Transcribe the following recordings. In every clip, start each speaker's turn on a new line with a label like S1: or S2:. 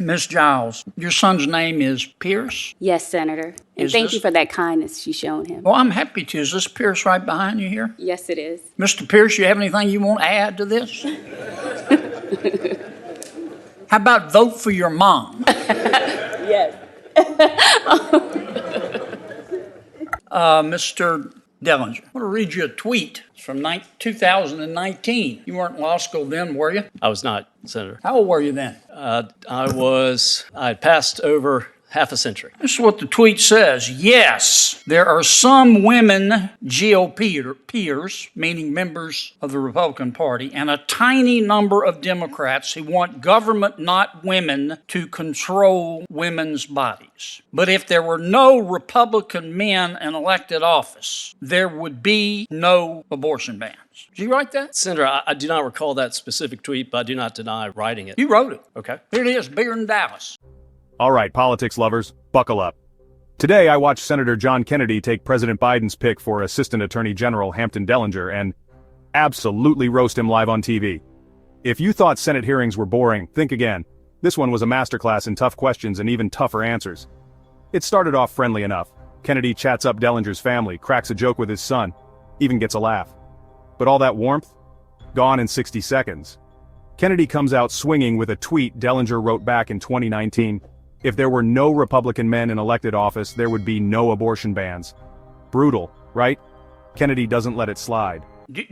S1: Ms. Giles, your son's name is Pierce?
S2: Yes, Senator. And thank you for that kindness you shown him.
S1: Well, I'm happy to. Is this Pierce right behind you here?
S2: Yes, it is.
S1: Mr. Pierce, you have anything you want to add to this? How about vote for your mom?
S2: Yes.
S1: Mr. Dellinger, I want to read you a tweet. It's from 2019. You weren't in law school then, were you?
S3: I was not, Senator.
S1: How old were you then?
S3: I passed over half a century.
S1: This is what the tweet says. Yes, there are some women GOP peers, meaning members of the Republican Party, and a tiny number of Democrats who want government, not women, to control women's bodies. But if there were no Republican men in elected office, there would be no abortion bans. Did you write that?
S3: Senator, I do not recall that specific tweet, but I do not deny writing it.
S1: You wrote it.
S3: Okay.
S1: Here it is, bigger than Dallas.
S4: All right, politics lovers, buckle up. Today I watched Senator John Kennedy take President Biden's pick for Assistant Attorney General Hampton Dellinger and absolutely roast him live on TV. If you thought Senate hearings were boring, think again. This one was a masterclass in tough questions and even tougher answers. It started off friendly enough. Kennedy chats up Dellinger's family, cracks a joke with his son, even gets a laugh. But all that warmth? Gone in 60 seconds. Kennedy comes out swinging with a tweet Dellinger wrote back in 2019. If there were no Republican men in elected office, there would be no abortion bans. Brutal, right? Kennedy doesn't let it slide.
S1: Do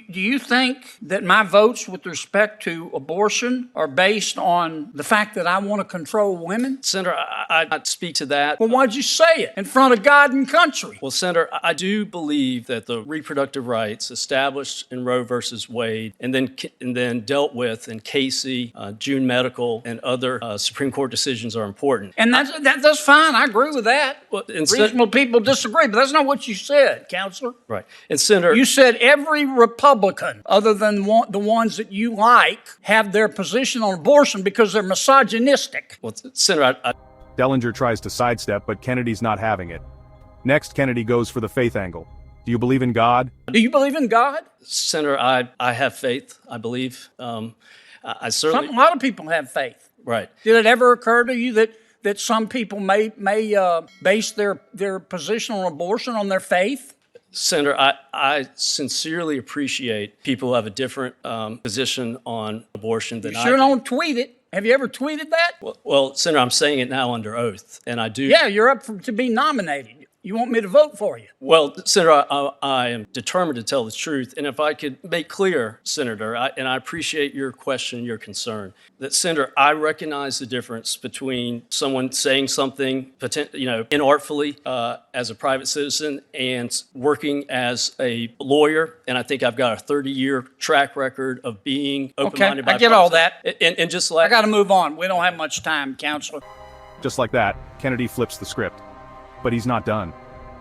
S1: you think that my votes with respect to abortion are based on the fact that I want to control women?
S3: Senator, I'd speak to that.
S1: Well, why'd you say it in front of God and country?
S3: Well, Senator, I do believe that the reproductive rights established in Roe versus Wade and then dealt with in Casey, June Medical, and other Supreme Court decisions are important.
S1: And that's fine. I agree with that.
S3: Well,
S1: reasonable people disagree, but that's not what you said, Counselor.
S3: Right. And Senator,
S1: you said every Republican, other than the ones that you like, have their position on abortion because they're misogynistic.
S3: Well, Senator,
S4: Dellinger tries to sidestep, but Kennedy's not having it. Next, Kennedy goes for the faith angle. Do you believe in God?
S1: Do you believe in God?
S3: Senator, I have faith, I believe. I certainly...
S1: A lot of people have faith.
S3: Right.
S1: Did it ever occur to you that some people may base their position on abortion on their faith?
S3: Senator, I sincerely appreciate people who have a different position on abortion than I do.
S1: You sure don't tweet it. Have you ever tweeted that?
S3: Well, Senator, I'm saying it now under oath, and I do.
S1: Yeah, you're up to be nominated. You want me to vote for you?
S3: Well, Senator, I am determined to tell the truth. And if I could make clear, Senator, and I appreciate your question, your concern, that, Senator, I recognize the difference between someone saying something, inartfully as a private citizen and working as a lawyer. And I think I've got a 30-year track record of being open-minded.
S1: Okay, I get all that.
S3: And just like...
S1: I got to move on. We don't have much time, Counselor.
S4: Just like that, Kennedy flips the script. But he's not done.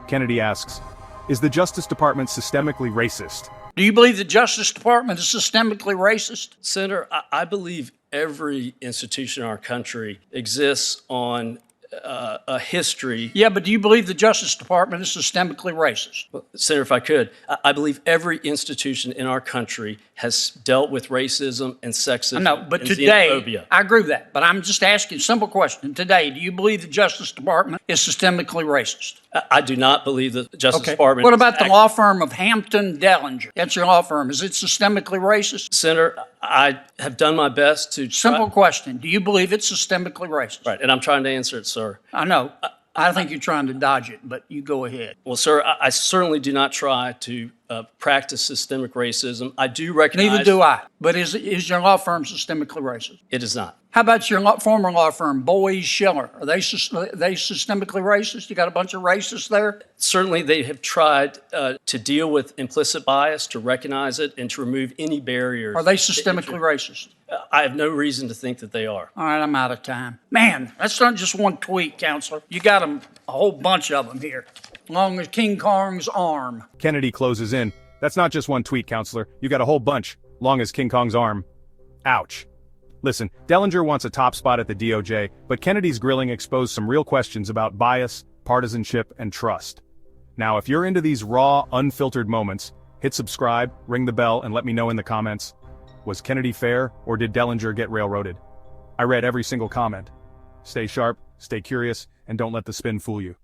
S4: Kennedy asks, is the Justice Department systemically racist?
S1: Do you believe the Justice Department is systemically racist?
S3: Senator, I believe every institution in our country exists on a history.
S1: Yeah, but do you believe the Justice Department is systemically racist?
S3: Well, Senator, if I could, I believe every institution in our country has dealt with racism and sexism.
S1: I know, but
S3: and
S1: today,
S3: xenophobia.
S1: I agree with that. But I'm just asking a simple question. Today, do you believe the Justice Department is systemically racist?
S3: I do not believe the Justice Department.
S1: What about the law firm of Hampton Dellinger? That's your law firm. Is it systemically racist?
S3: Senator, I have done my best to
S1: Simple question. Do you believe it's systemically racist?
S3: Right, and I'm trying to answer it, sir.
S1: I know. I think you're trying to dodge it, but you go ahead.
S3: Well, sir, I certainly do not try to practice systemic racism. I do recognize...
S1: Neither do I. But is your law firm systemically racist?
S3: It is not.
S1: How about your former law firm, Boies Schiller? Are they systemically racist? You got a bunch of racists there?
S3: Certainly, they have tried to deal with implicit bias, to recognize it, and to remove any barriers.
S1: Are they systemically racist?
S3: I have no reason to think that they are.
S1: All right, I'm out of time. Man, that's not just one tweet, Counselor. You got a whole bunch of them here, long as King Kong's arm.
S4: Kennedy closes in. That's not just one tweet, Counselor. You got a whole bunch, long as King Kong's arm. Ouch. Listen, Dellinger wants a top spot at the DOJ, but Kennedy's grilling exposed some real questions about bias, partisanship, and trust. Now, if you're into these raw, unfiltered moments, hit subscribe, ring the bell, and let me know in the comments. Was Kennedy fair, or did Dellinger get railroaded? I read every single comment. Stay sharp, stay curious, and don't let the spin fool you.